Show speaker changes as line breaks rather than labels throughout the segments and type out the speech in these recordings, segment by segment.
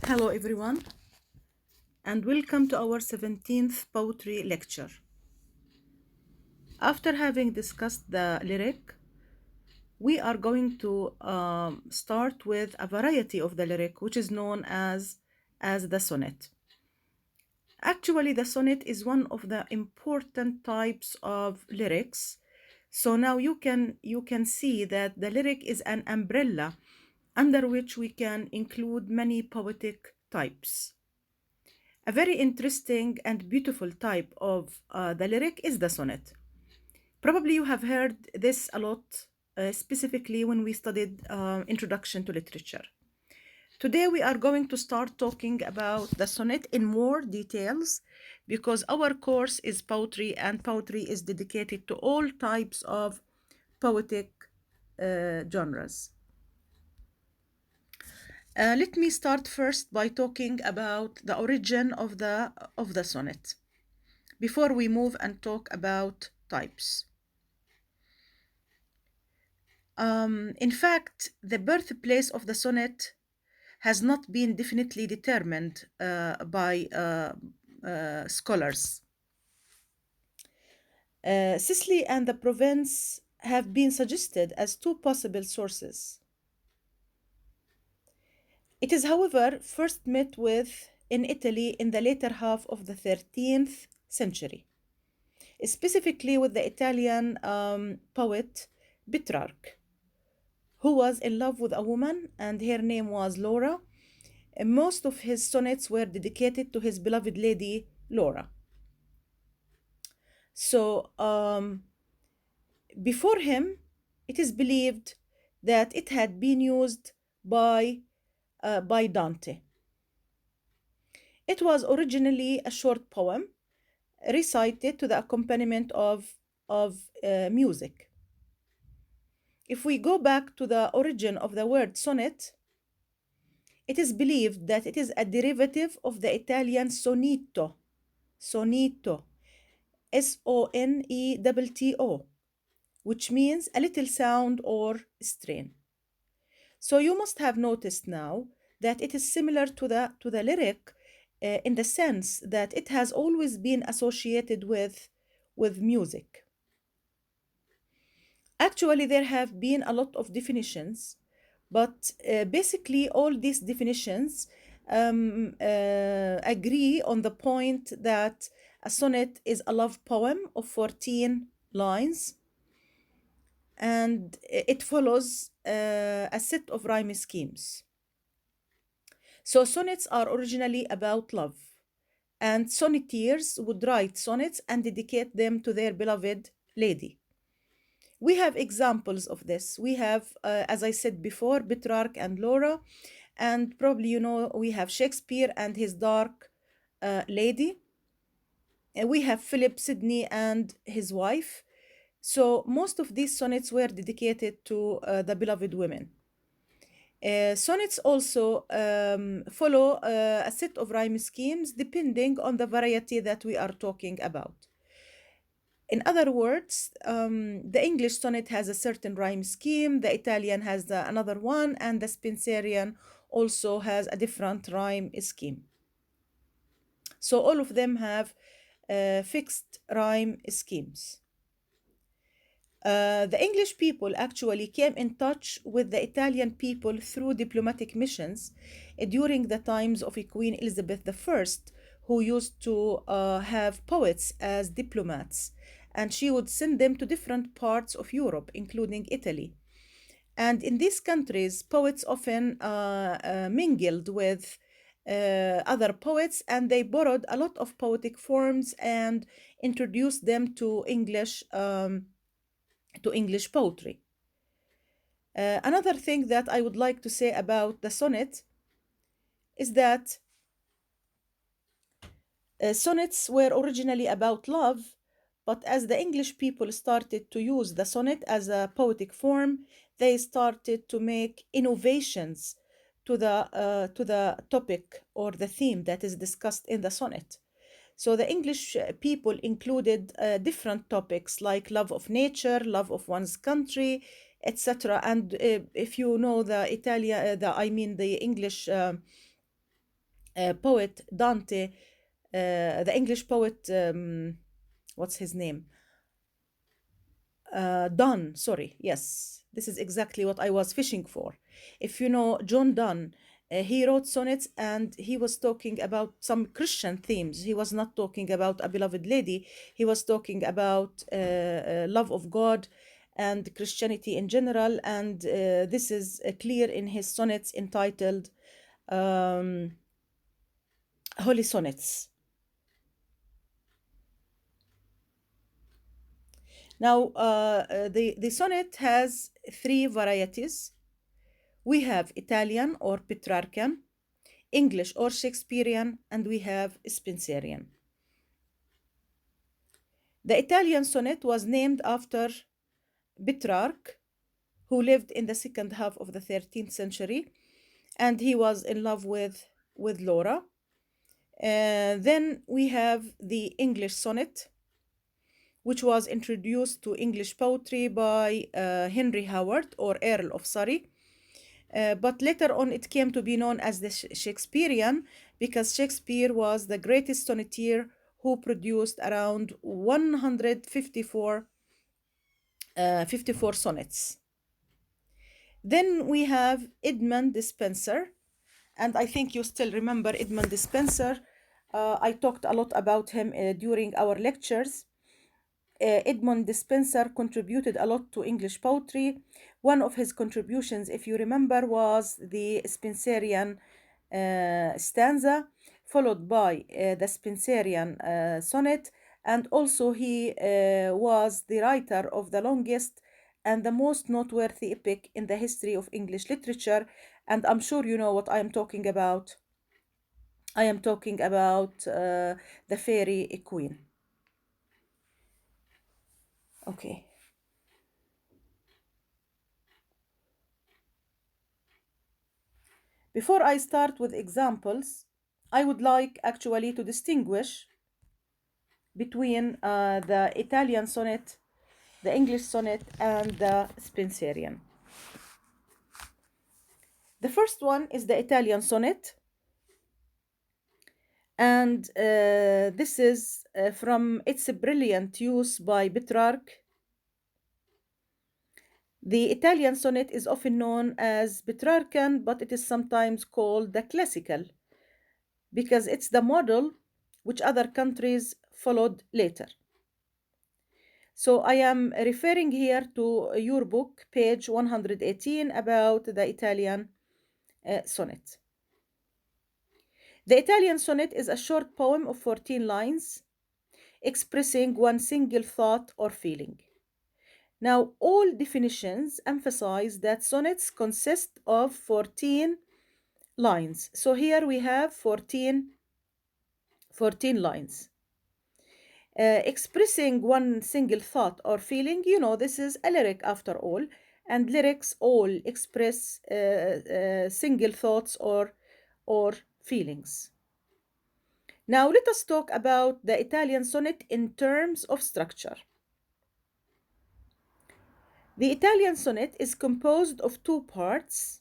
Hello everyone, and welcome to our 17th poetry lecture. After having discussed the lyric, we are going to start with a variety of the lyric, which is known as the sonnet. Actually, the sonnet is one of the important types of lyrics. So now you can see that the lyric is an umbrella under which we can include many poetic types. A very interesting and beautiful type of the lyric is the sonnet. Probably you have heard this a lot, specifically when we studied Introduction to Literature. Today we are going to start talking about the sonnet in more details because our course is poetry and poetry is dedicated to all types of poetic genres. Let me start first by talking about the origin of the sonnet before we move and talk about types. In fact, the birthplace of the sonnet has not been definitely determined by scholars. Sicily and the Provence have been suggested as two possible sources. It is, however, first met with in Italy in the later half of the 13th century, specifically with the Italian poet Petrarch, who was in love with a woman and her name was Laura. And most of his sonnets were dedicated to his beloved lady Laura. So before him, it is believed that it had been used by Dante. It was originally a short poem recited to the accompaniment of music. If we go back to the origin of the word sonnet, it is believed that it is a derivative of the Italian sonetto, sonetto, sonetto, which means a little sound or strain. So you must have noticed now that it is similar to the lyric in the sense that it has always been associated with music. Actually, there have been a lot of definitions, but basically all these definitions agree on the point that a sonnet is a love poem of 14 lines, and it follows a set of rhyme schemes. So sonnets are originally about love, and sonneteers would write sonnets and dedicate them to their beloved lady. We have examples of this. We have, as I said before, Petrarch and Laura, and probably we have Shakespeare and his dark lady. And we have Philip Sidney and his wife. So most of these sonnets were dedicated to the beloved women. Sonnets also follow a set of rhyme schemes depending on the variety that we are talking about. In other words, the English sonnet has a certain rhyme scheme, the Italian has another one, and the Spenserian also has a different rhyme scheme. So all of them have fixed rhyme schemes. The English people actually came in touch with the Italian people through diplomatic missions during the times of Queen Elizabeth I, who used to have poets as diplomats, and she would send them to different parts of Europe, including Italy. And in these countries, poets often mingled with other poets, and they borrowed a lot of poetic forms and introduced them to English poetry. Another thing that I would like to say about the sonnet is that sonnets were originally about love, but as the English people started to use the sonnet as a poetic form, they started to make innovations to the topic or the theme that is discussed in the sonnet. So the English people included different topics like love of nature, love of one's country, etc. And if you know the English poet Dante, the English poet, what's his name? Donne, sorry, yes, this is exactly what I was fishing for. If you know John Donne, he wrote sonnets and he was talking about some Christian themes. He was not talking about a beloved lady, he was talking about love of God and Christianity in general. And this is clear in his sonnets entitled um, Holy Sonnets. Now, the sonnet has three varieties. We have Italian or Petrarchan, English or Shakespearean, and we have Spenserian. The Italian sonnet was named after Petrarch, who lived in the second half of the 13th century, and he was in love with Laura. Then we have the English sonnet, which was introduced to English poetry by Henry Howard or Earl of Surrey. But later on, it came to be known as the Shakespearean because Shakespeare was the greatest sonneteer who produced around 154 54 sonnets. Then we have Edmund Spenser, and I think you still remember Edmund Spenser. I talked a lot about him during our lectures. Edmund Spenser contributed a lot to English poetry. One of his contributions, if you remember, was the Spenserian stanza, followed by the Spenserian sonnet, and also he was the writer of the longest and the most noteworthy epic in the history of English literature. And I'm sure you know what I am talking about. I am talking about the Fairy Queen. Okay. Before I start with examples, I would like actually to distinguish between the Italian sonnet, the English sonnet, and the Spenserian. The first one is the Italian sonnet, and this is from its brilliant use by Petrarch. The Italian sonnet is often known as Petrarchan, but it is sometimes called the classical because it's the model which other countries followed later. So I am referring here to your book, page 118, about the Italian sonnet. The Italian sonnet is a short poem of 14 lines expressing one single thought or feeling. Now, all definitions emphasize that sonnets consist of 14 lines. So here we have 14 lines. Expressing one single thought or feeling, this is a lyric after all, and lyrics all express single thoughts or feelings. Now let us talk about the Italian sonnet in terms of structure. The Italian sonnet is composed of two parts,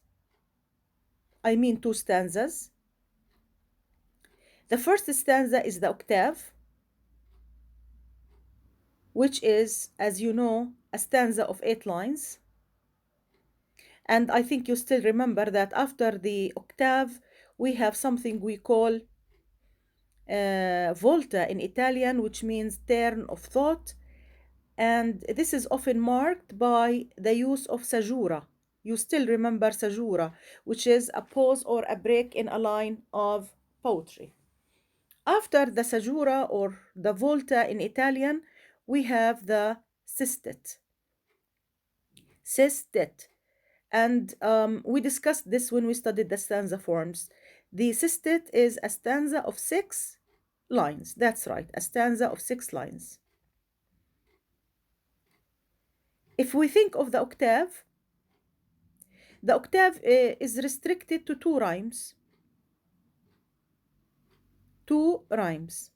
two stanzas. The first stanza is the octave, which is, as you know, a stanza of 8 lines. And I think you still remember that after the octave, we have something we call volta in Italian, which means turn of thought. And this is often marked by the use of saggiura. You still remember saggiura, which is a pause or a break in a line of poetry. After the saggiura or the volta in Italian, we have the sestet. Sestet. And we discussed this when we studied the stanza forms. The sestet is a stanza of 6 lines. That's right, a stanza of 6 lines. If we think of the octave is restricted to 2 rhymes. 2 rhymes.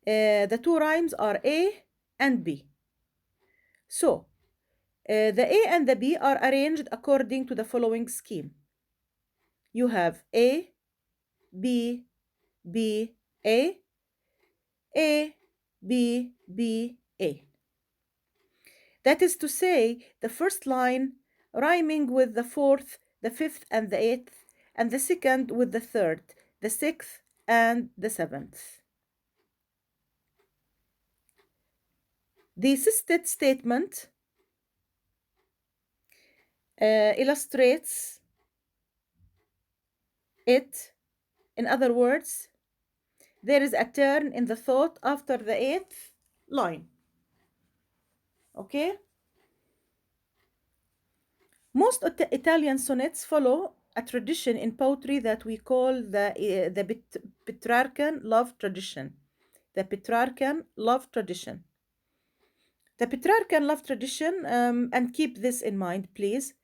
The 2 rhymes are A and B. So, the A and the B are arranged according to the following scheme. You have A, B, B, A, A, B, B, A. That is to say, the first line rhyming with the fourth, the fifth, and the eighth, and the second with the third, the sixth, and the seventh. The assisted statement illustrates it. In other words, there is a turn in the thought after the eighth line. Okay? Most Italian sonnets follow a tradition in poetry that we call the Petrarchan love tradition. The Petrarchan love tradition. The Petrarchan love tradition, and keep this in mind, please.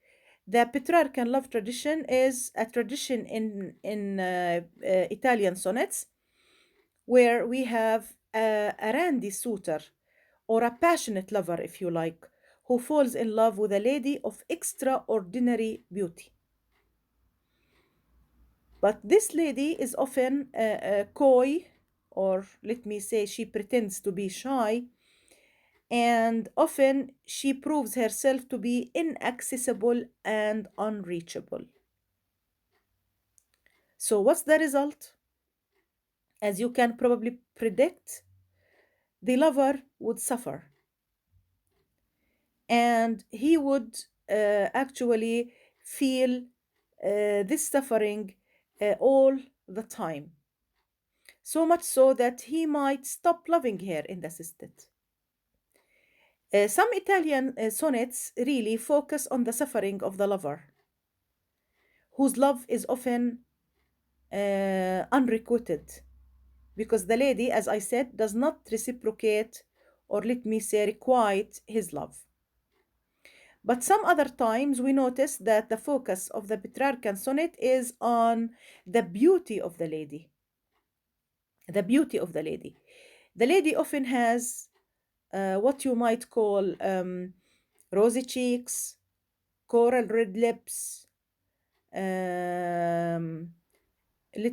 The Petrarchan love tradition is a tradition in Italian sonnets where we have a randy suitor or a passionate lover, if you like, who falls in love with a lady of extraordinary beauty. But this lady is often coy, or let me say, she pretends to be shy, and often she proves herself to be inaccessible and unreachable. So, what's the result? As you can probably predict, the lover would suffer and he would actually feel this suffering all the time. So much so that he might stop loving her in the assisted. Some Italian sonnets really focus on the suffering of the lover, whose love is often unrequited, because the lady, as I said, does not reciprocate or let me say requite his love. But some other times we notice that the focus of the Petrarchan sonnet is on the beauty of the lady. The beauty of the lady. The lady often has what you might call rosy cheeks, coral red lips, let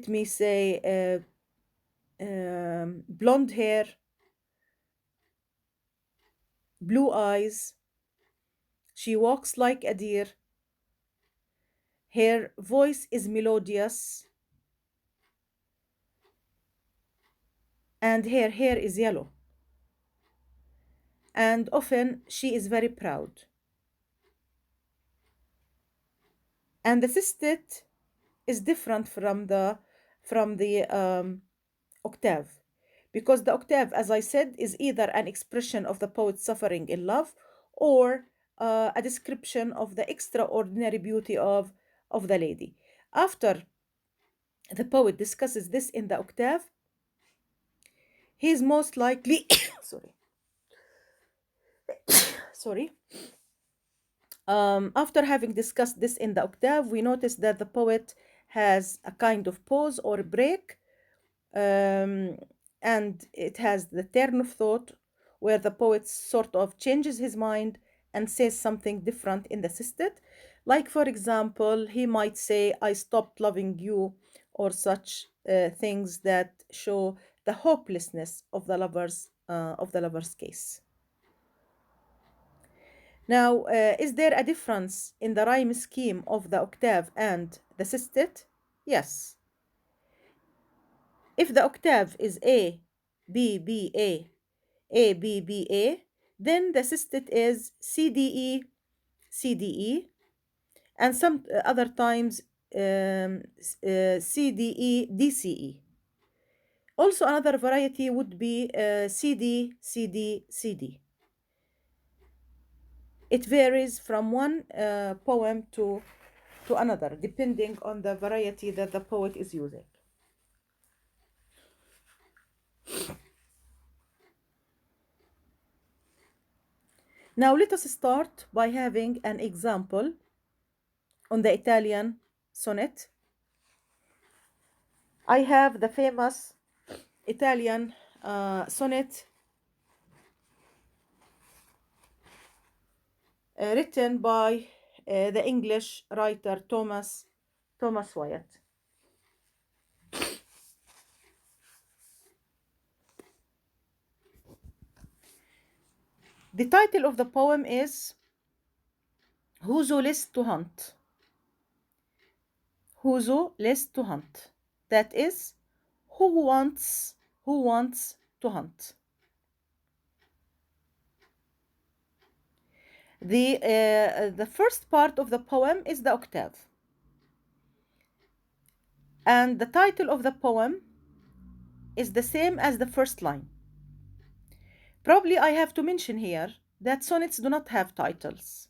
me say blonde hair, blue eyes. She walks like a deer. Her voice is melodious, and her hair is yellow. And often she is very proud. And the sestet is different from the octave, because the octave, as I said, is either an expression of the poet's suffering in love or a description of the extraordinary beauty of the lady. After the poet discusses this in the octave, he is most likely sorry sorry after having discussed this in the octave, we notice that the poet has a kind of pause or break, um, and it has the turn of thought where the poet sort of changes his mind and says something different in the sisted. Like, for example, he might say, I stopped loving you, or such things that show the hopelessness of the lover's case. Now, is there a difference in the rhyme scheme of the octave and the sestet? Yes. If the octave is A, B, B, A, A, B, B, A, then the sestet is C, D, E, C, D, E, and some other times C, D, E, D, C, E. Also, another variety would be C, D, C, D, C, D. It varies from one poem to another, depending on the variety that the poet is using. Now, let us start by having an example on the Italian sonnet. I have the famous Italian sonnet written by the English writer Thomas Wyatt. The title of the poem is Whoso lists to hunt. Whoso lists to hunt. That is, who wants who wants to hunt. The first part of the poem is the octave, and the title of the poem is the same as the first line. Probably I have to mention here that sonnets do not have titles.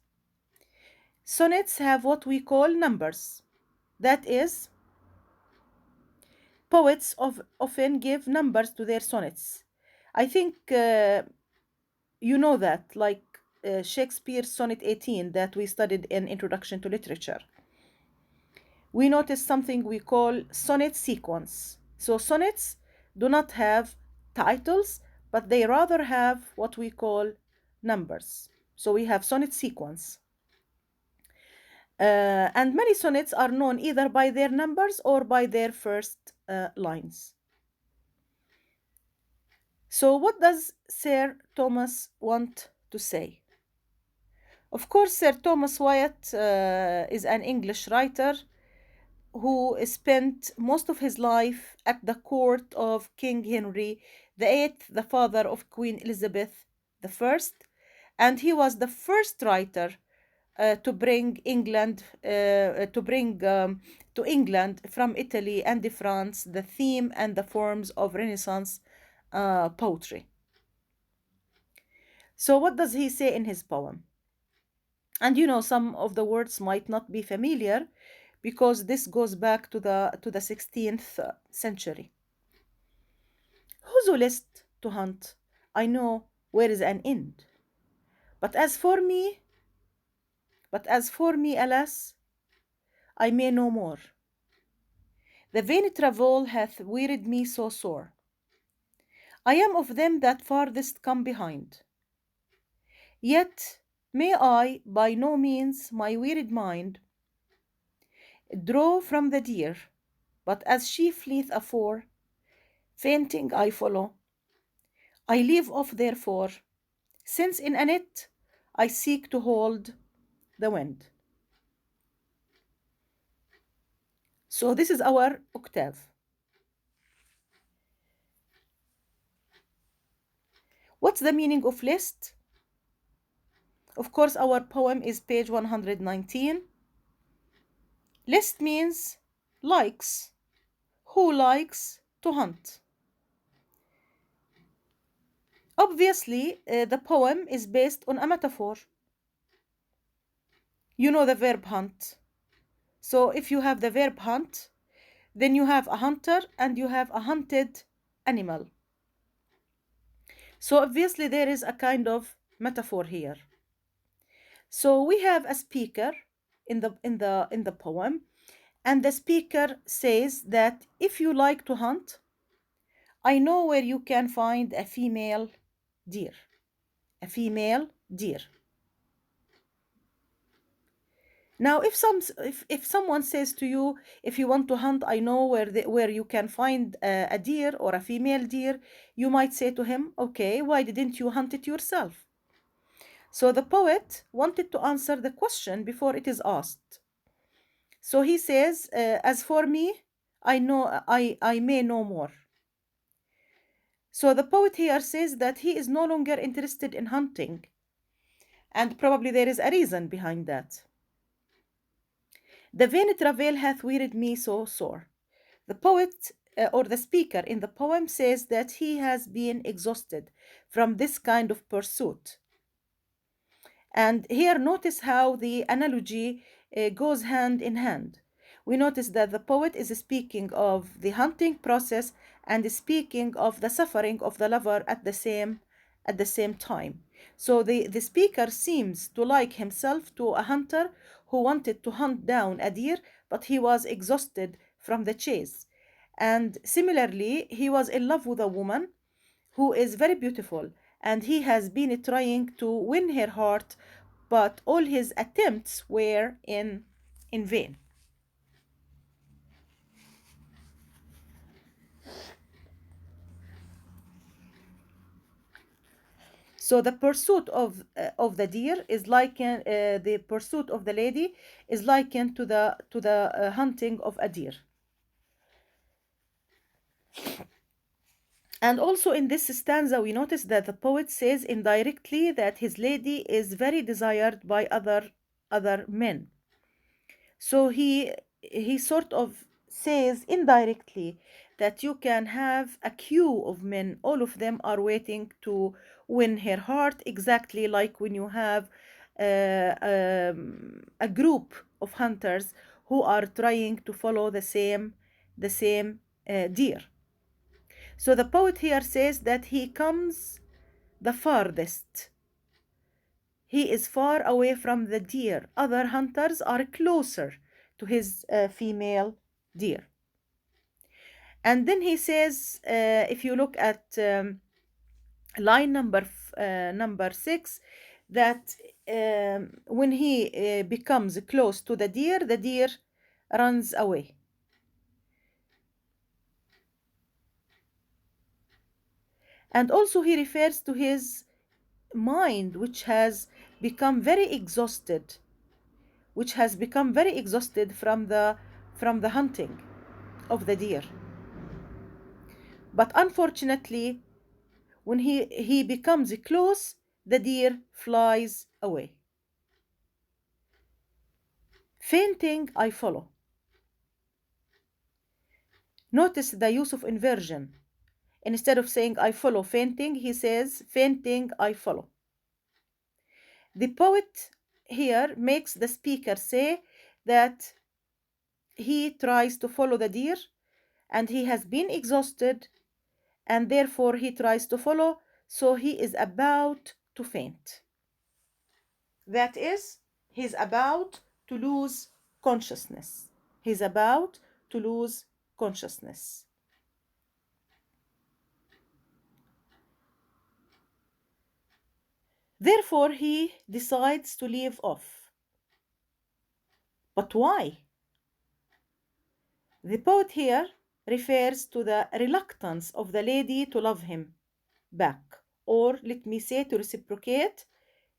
Sonnets have what we call numbers. That is, poets often give numbers to their sonnets. I think you know that, like Shakespeare's Sonnet 18 that we studied in Introduction to Literature. We notice something we call sonnet sequence. So sonnets do not have titles, but they rather have what we call numbers. So we have sonnet sequence. And many sonnets are known either by their numbers or by their first lines. So, what does Sir Thomas want to say? Of course, Sir Thomas Wyatt is an English writer who spent most of his life at the court of King Henry VIII, the father of Queen Elizabeth I, and he was the first writer to bring England to England from Italy and France the theme and the forms of Renaissance poetry. So, what does he say in his poem? And you know, some of the words might not be familiar because this goes back to the 16th century. Whoso list to hunt, I know where is an end. But as for me, alas, I may no more. The vain travel hath wearied me so sore. I am of them that farthest come behind. Yet may I by no means my wearied mind draw from the deer, but as she fleeth afore, fainting I follow. I leave off therefore, since in a net I seek to hold the wind. So this is our octave. What's the meaning of list? Of course, our poem is page 119. List means likes. Who likes to hunt? Obviously, the poem is based on a metaphor. You know the verb hunt. So if you have the verb hunt, then you have a hunter and you have a hunted animal. So obviously there is a kind of metaphor here. So we have a speaker in the poem, and the speaker says that if you like to hunt, I know where you can find a female deer. A female deer. Now, if someone says to you, if you want to hunt, I know where you can find a deer or a female deer, you might say to him, okay, why didn't you hunt it yourself? So the poet wanted to answer the question before it is asked. So he says, as for me, I may know more. So the poet here says that he is no longer interested in hunting, and probably there is a reason behind that. The vain travail hath wearied me so sore. The poet or the speaker in the poem says that he has been exhausted from this kind of pursuit. And here, notice how the analogy goes hand in hand. We notice that the poet is speaking of the hunting process and is speaking of the suffering of the lover at the same time. So the speaker seems to like himself to a hunter who wanted to hunt down a deer, but he was exhausted from the chase. And similarly, he was in love with a woman who is very beautiful, and he has been trying to win her heart, but all his attempts were in vain. So the pursuit of the deer is likened, the pursuit of the lady is likened to the hunting of a deer. And also in this stanza, we notice that the poet says indirectly that his lady is very desired by other men. So he sort of says indirectly that you can have a queue of men, all of them are waiting to win her heart, exactly like when you have a group of hunters who are trying to follow the same deer. So the poet here says that he comes the farthest. He is far away from the deer. Other hunters are closer to his female deer. And then he says, if you look at line number 6, that when he becomes close to the deer runs away. And also he refers to his mind, which has become very exhausted, from the hunting of the deer. But unfortunately, when he becomes close, the deer flies away. Fainting, I follow. Notice the use of inversion. Instead of saying I follow fainting, he says fainting, I follow. The poet here makes the speaker say that he tries to follow the deer and he has been exhausted, and therefore he tries to follow, so he is about to faint. That is, he's about to lose consciousness. He's about to lose consciousness. Therefore, he decides to leave off. But why? The poet here refers to the reluctance of the lady to love him back, or let me say, to reciprocate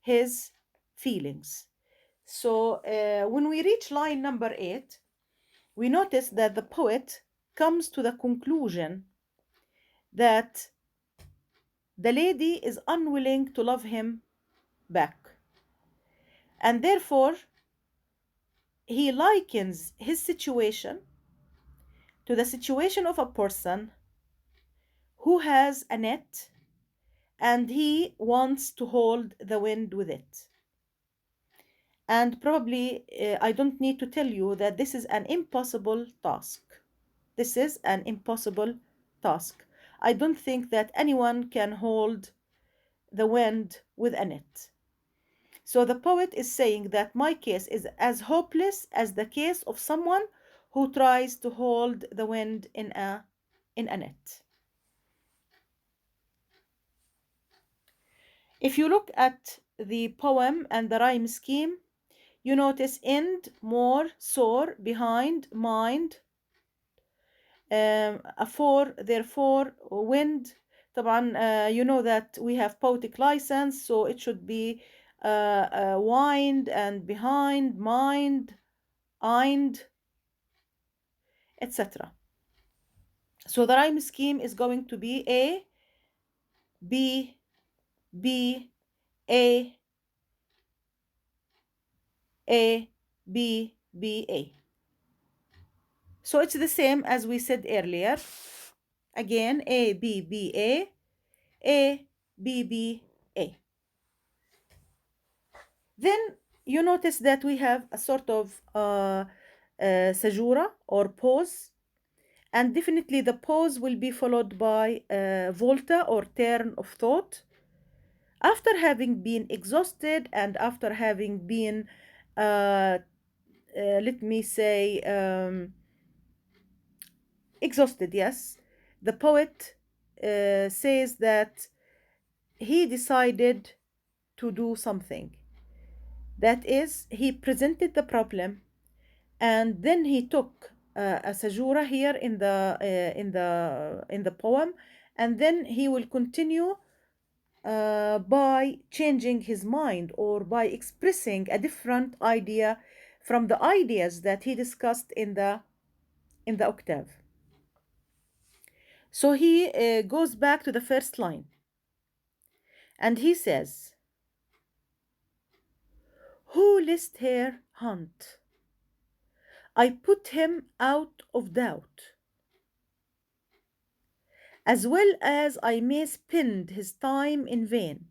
his feelings. So when we reach line number 8, we notice that the poet comes to the conclusion that the lady is unwilling to love him back. And therefore, he likens his situation to the situation of a person who has a net and he wants to hold the wind with it. And probably I don't need to tell you that this is an impossible task. This is an impossible task. I don't think that anyone can hold the wind with a net. So the poet is saying that my case is as hopeless as the case of someone who tries to hold the wind in a net. If you look at the poem and the rhyme scheme, you notice end, more, sore, behind, mind, for, therefore, wind. طبعا you know that we have poetic license, so it should be wind and behind, mind, eind, etc. So the rhyme scheme is going to be A, B, B, A, A, B, B, A. So it's the same as we said earlier. Again, A, B, B, A, B, B, A. Then you notice that we have a sort of caesura or pause, and definitely the pause will be followed by volta or turn of thought. After having been exhausted and after having been, let me say, exhausted, yes, the poet says that he decided to do something. That is, he presented the problem, and then he took a caesura here in the poem, and then he will continue by changing his mind or by expressing a different idea from the ideas that he discussed in the octave. So he goes back to the first line and he says, "Who list here hunt? I put him out of doubt, as well as I may spend his time in vain,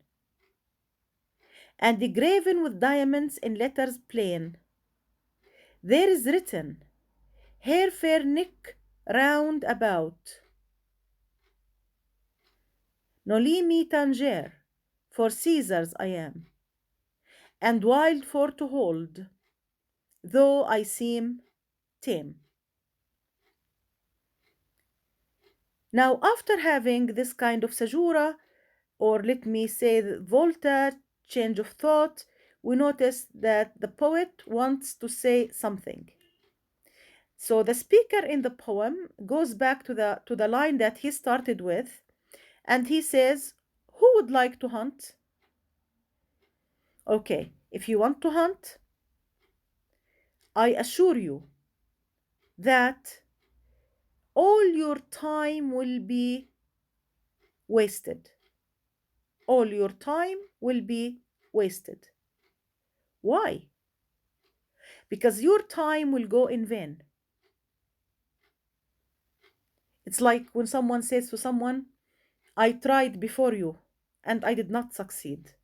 and graven with diamonds in letters plain, there is written, Hair fair neck round about, Noli me tangere, for Caesar's I am, and wild for to hold, though I seem tame." Now, after having this kind of sajura, or let me say volta, change of thought, we notice that the poet wants to say something. So the speaker in the poem goes back to the line that he started with, and he says, "Who would like to hunt?" Okay, if you want to hunt, I assure you that all your time will be wasted. All your time will be wasted. Why? Because your time will go in vain. It's like when someone says to someone, "I tried before you and I did not succeed."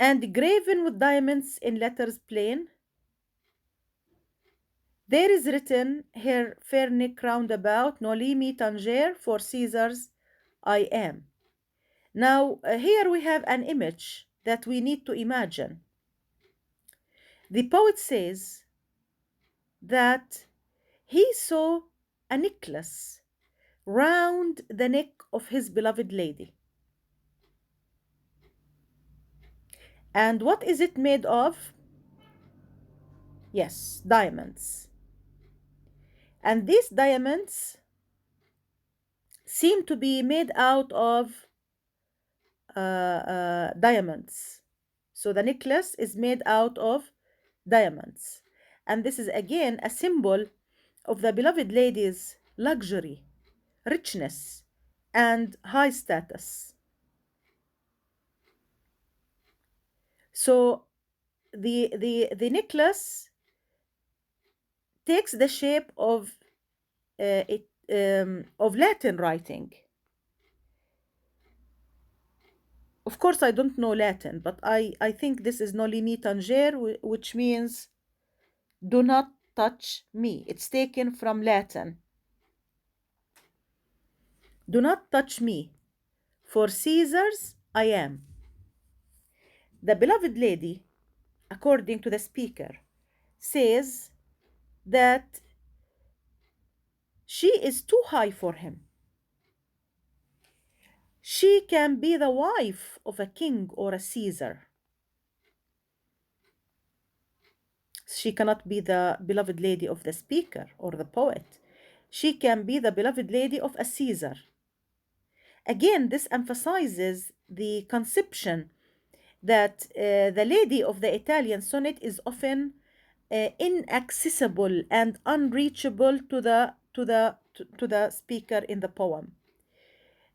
And graven with diamonds in letters plain, there is written, "Her fair neck round about, noli me tangere, for Caesar's I am." Now, here we have an image that we need to imagine. The poet says that he saw a necklace round the neck of his beloved lady. And what is it made of? Yes, diamonds. And these diamonds seem to be made out of diamonds. So the necklace is made out of diamonds. And this is again a symbol of the beloved lady's luxury, richness, and high status. So the necklace takes the shape of of Latin writing. Of course, I don't know Latin, but I think this is noli me tangere, which means do not touch me. It's taken from Latin. Do not touch me, for Caesar's I am. The beloved lady, according to the speaker, says that she is too high for him. She can be the wife of a king or a Caesar. She cannot be the beloved lady of the speaker or the poet. She can be the beloved lady of a Caesar. Again, this emphasizes the conception that the lady of the Italian sonnet is often inaccessible and unreachable to the speaker in the poem.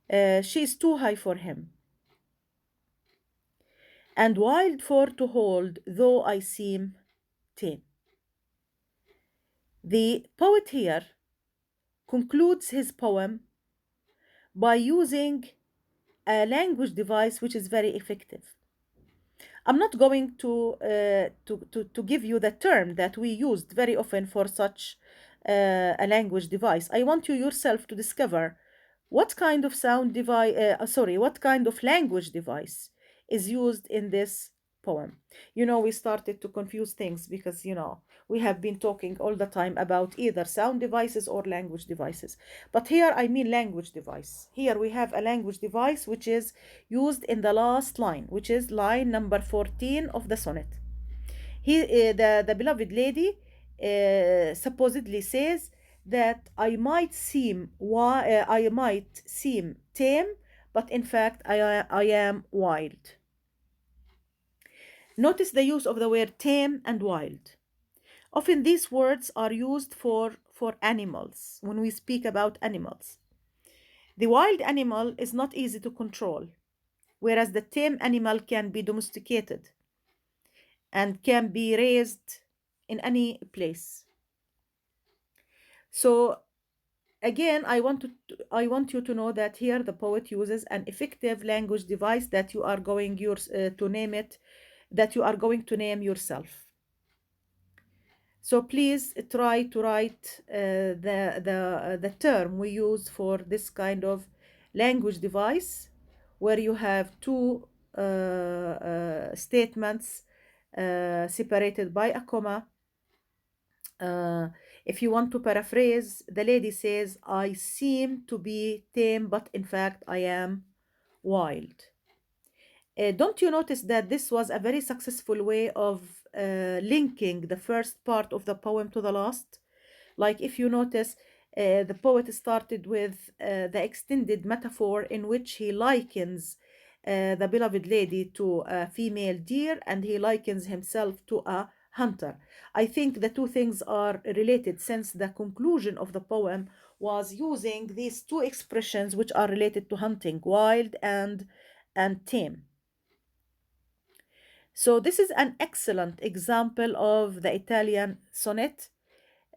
She is too high for him. And wild for to hold, though I seem tame. The poet here concludes his poem by using a language device which is very effective. I'm not going to give you the term that we used very often for such a language device. I want you yourself to discover what kind of what kind of language device is used in this poem. We started to confuse things because, we have been talking all the time about either sound devices or language devices. But here I mean language device. Here we have a language device which is used in the last line, which is line number 14 of the sonnet. The beloved lady supposedly says that I might seem tame, but in fact I am wild. Notice the use of the word tame and wild. Often these words are used for animals when we speak about animals. The wild animal is not easy to control, whereas the tame animal can be domesticated and can be raised in any place. So again, I want you to know that here the poet uses an effective language device that you are going to name it, that you are going to name yourself. So please try to write the term we use for this kind of language device, where you have two statements separated by a comma. Uh, if you want to paraphrase, the lady says, I seem to be tame, but in fact I am wild. Don't you notice that this was a very successful way of linking the first part of the poem to the last? Like, if you notice, the poet started with the extended metaphor in which he likens the beloved lady to a female deer, and he likens himself to a hunter. I think the two things are related, since the conclusion of the poem was using these two expressions which are related to hunting, wild and tame. So this is an excellent example of the Italian sonnet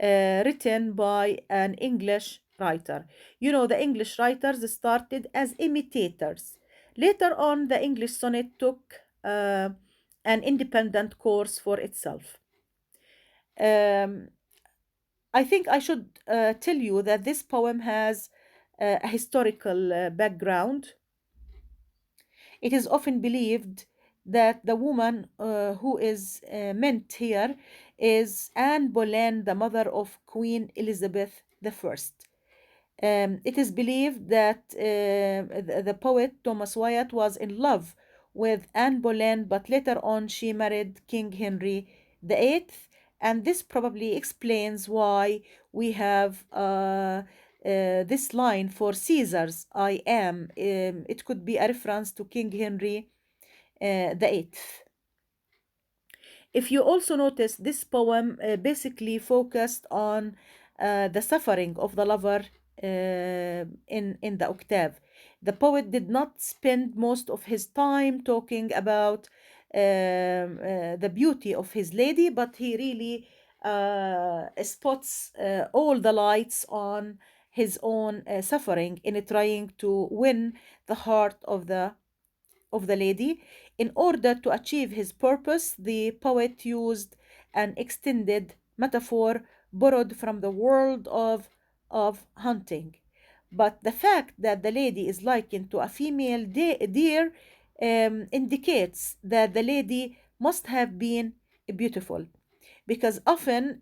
written by an English writer. You know, the English writers started as imitators. Later on, the English sonnet took an independent course for itself. Um, I think I should tell you that this poem has a historical background. It is often believed that the woman who is meant here is Anne Boleyn, the mother of Queen Elizabeth I. It is believed that the poet Thomas Wyatt was in love with Anne Boleyn, but later on she married King Henry VIII, and this probably explains why we have this line for Caesar's I am. It could be a reference to King Henry VIII. If you also notice, this poem basically focused on the suffering of the lover in the octave. The poet did not spend most of his time talking about the beauty of his lady, but he really spots all the lights on his own suffering in trying to win the heart of the lady. In order to achieve his purpose, the poet used an extended metaphor borrowed from the world of hunting. But the fact that the lady is likened to a female deer indicates that the lady must have been beautiful, because often,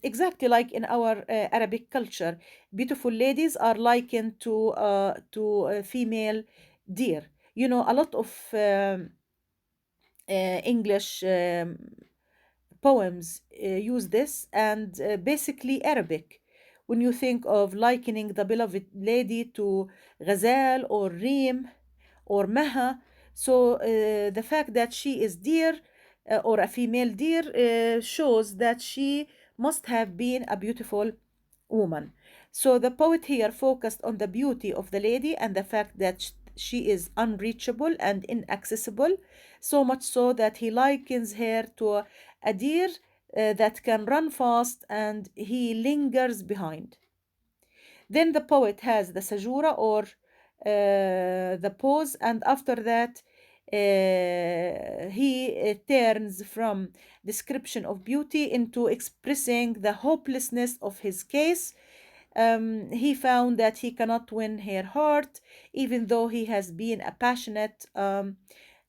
exactly like in our Arabic culture, beautiful ladies are likened to female deer. You know, a lot of English poems use this, and basically Arabic. When you think of likening the beloved lady to Ghazal or Reem or Maha, so the fact that she is deer or a female deer shows that she must have been a beautiful woman. So the poet here focused on the beauty of the lady and the fact that she is unreachable and inaccessible, so much so that he likens her to a deer that can run fast and he lingers behind. Then the poet has the sajura, or the pause, and after that he turns from description of beauty into expressing the hopelessness of his case. He found that he cannot win her heart, even though he has been a passionate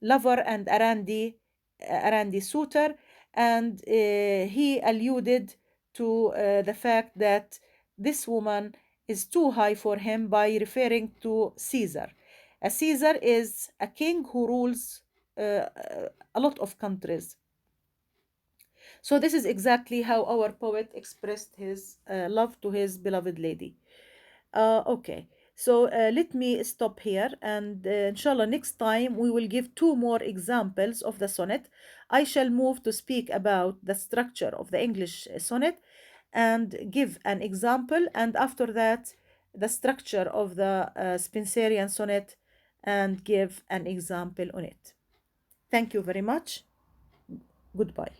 lover and Arandi suitor, and he alluded to the fact that this woman is too high for him by referring to Caesar. A Caesar is a king who rules a lot of countries. So this is exactly how our poet expressed his love to his beloved lady. Okay, so let me stop here, and inshallah, next time we will give two more examples of the sonnet. I shall move to speak about the structure of the English sonnet and give an example, and after that, the structure of the Spenserian sonnet and give an example on it. Thank you very much. Goodbye.